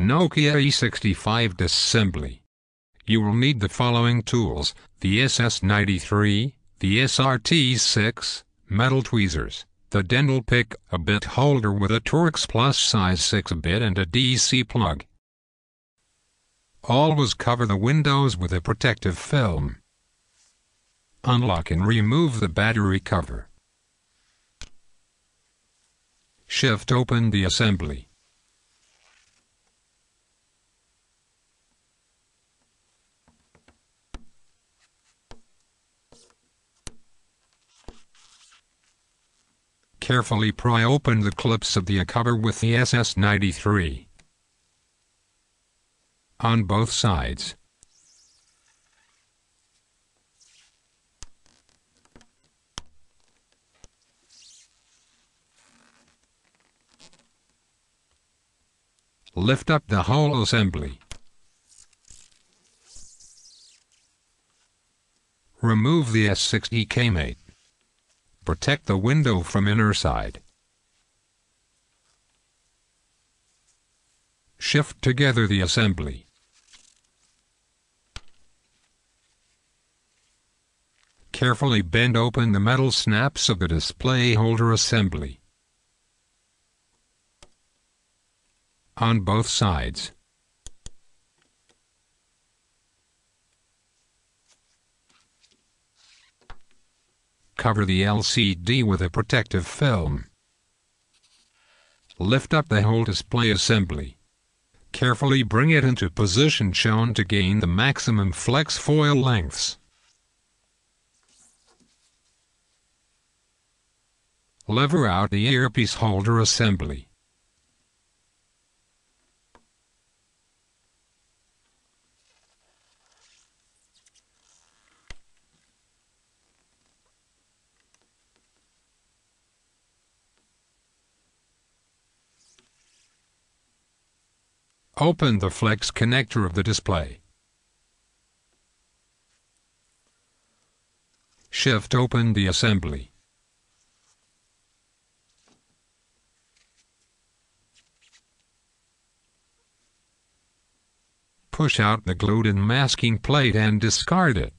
NOKIA E65 disassembly. You will need the following tools: the SS93, the SRT6, metal tweezers, the dental pick, a bit holder with a Torx Plus size 6-bit and a DC plug. Always cover the windows with a protective film. Unlock and remove the battery cover. Shift open the assembly. Carefully pry open the clips of the cover with the SS93 on both sides. Lift up the whole assembly. Remove the E65 mate. Protect the window from inner side. Shift together the assembly. Carefully bend open the metal snaps of the display holder assembly on both sides. Cover the LCD with a protective film. Lift up the whole display assembly. Carefully bring it into position shown to gain the maximum flex foil lengths. Lever out the earpiece holder assembly. Open the flex connector of the display. Shift open the assembly. Push out the glued-in masking plate and discard it.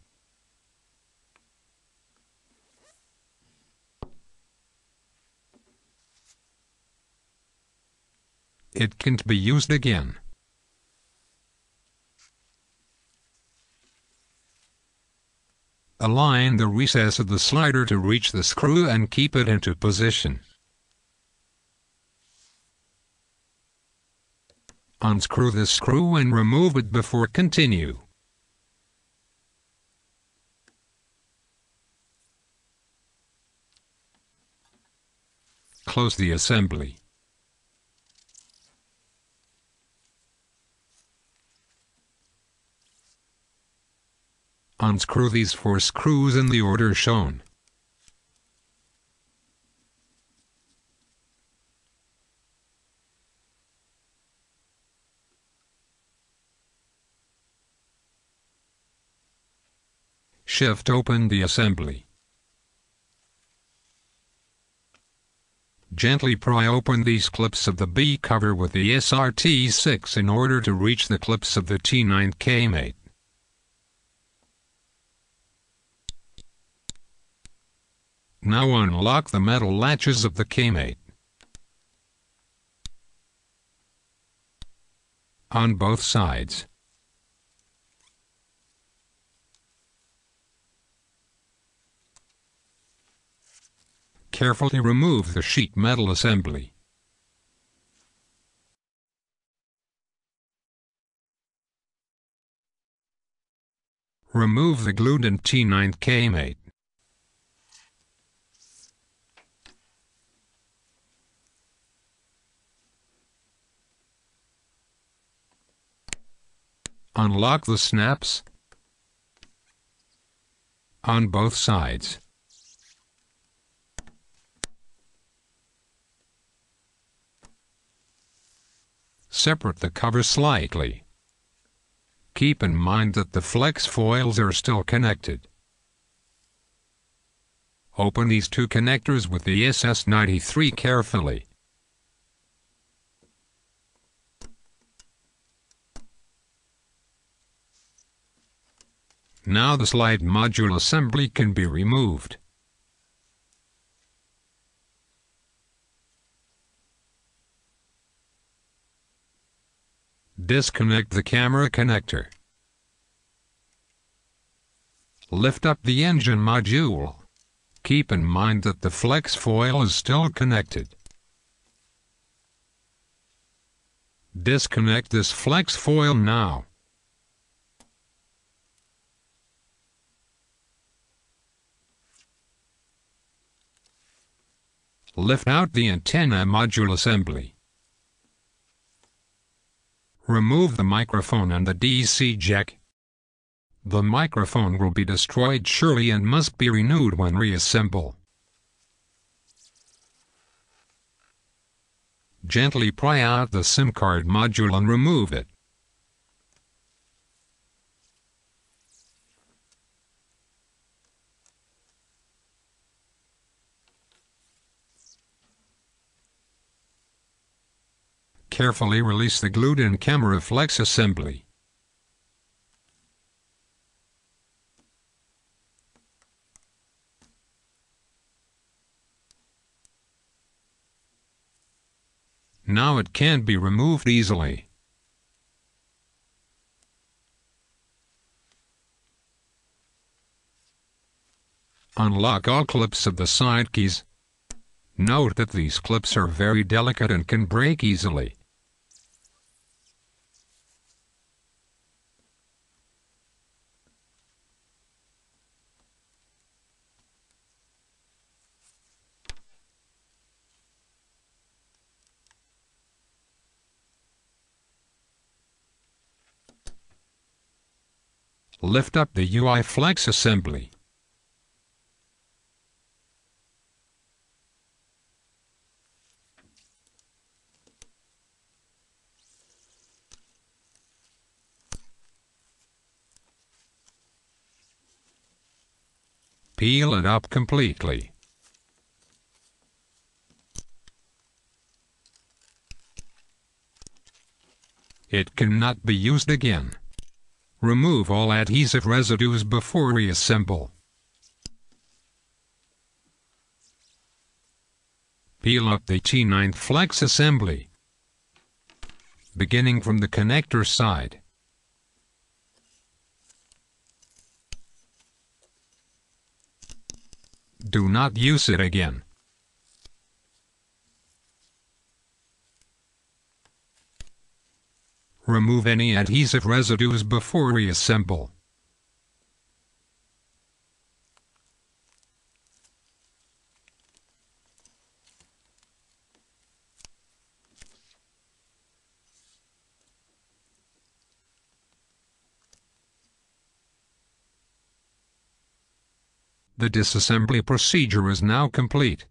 It can't be used again. Align the recess of the slider to reach the screw and keep it into position. Unscrew the screw and remove it before continue. Close the assembly. Unscrew these 4 screws in the order shown. Shift open the assembly. Gently pry open these clips of the B cover with the SRT6 in order to reach the clips of the T9K mate. Now unlock the metal latches of the K-mate on both sides. Carefully remove the sheet metal assembly. Remove the glued-in T9K mate. Unlock the snaps on both sides. Separate the cover slightly. Keep in mind that the flex foils are still connected. Open these 2 connectors with the SS93 carefully. Now the slide module assembly can be removed. Disconnect the camera connector. Lift up the engine module. Keep in mind that the flex foil is still connected. Disconnect this flex foil now. Lift out the antenna module assembly. Remove the microphone and the DC jack. The microphone will be destroyed surely and must be renewed when reassemble. Gently pry out the SIM card module and remove it. Carefully release the glued-in camera flex assembly. Now it can be removed easily. Unlock all clips of the side keys. Note that these clips are very delicate and can break easily. Lift up the UI flex assembly. Peel it up completely. It cannot be used again. Remove all adhesive residues before reassemble. Peel up the T9 flex assembly, beginning from the connector side. Do not use it again. Remove any adhesive residues before reassemble. The disassembly procedure is now complete.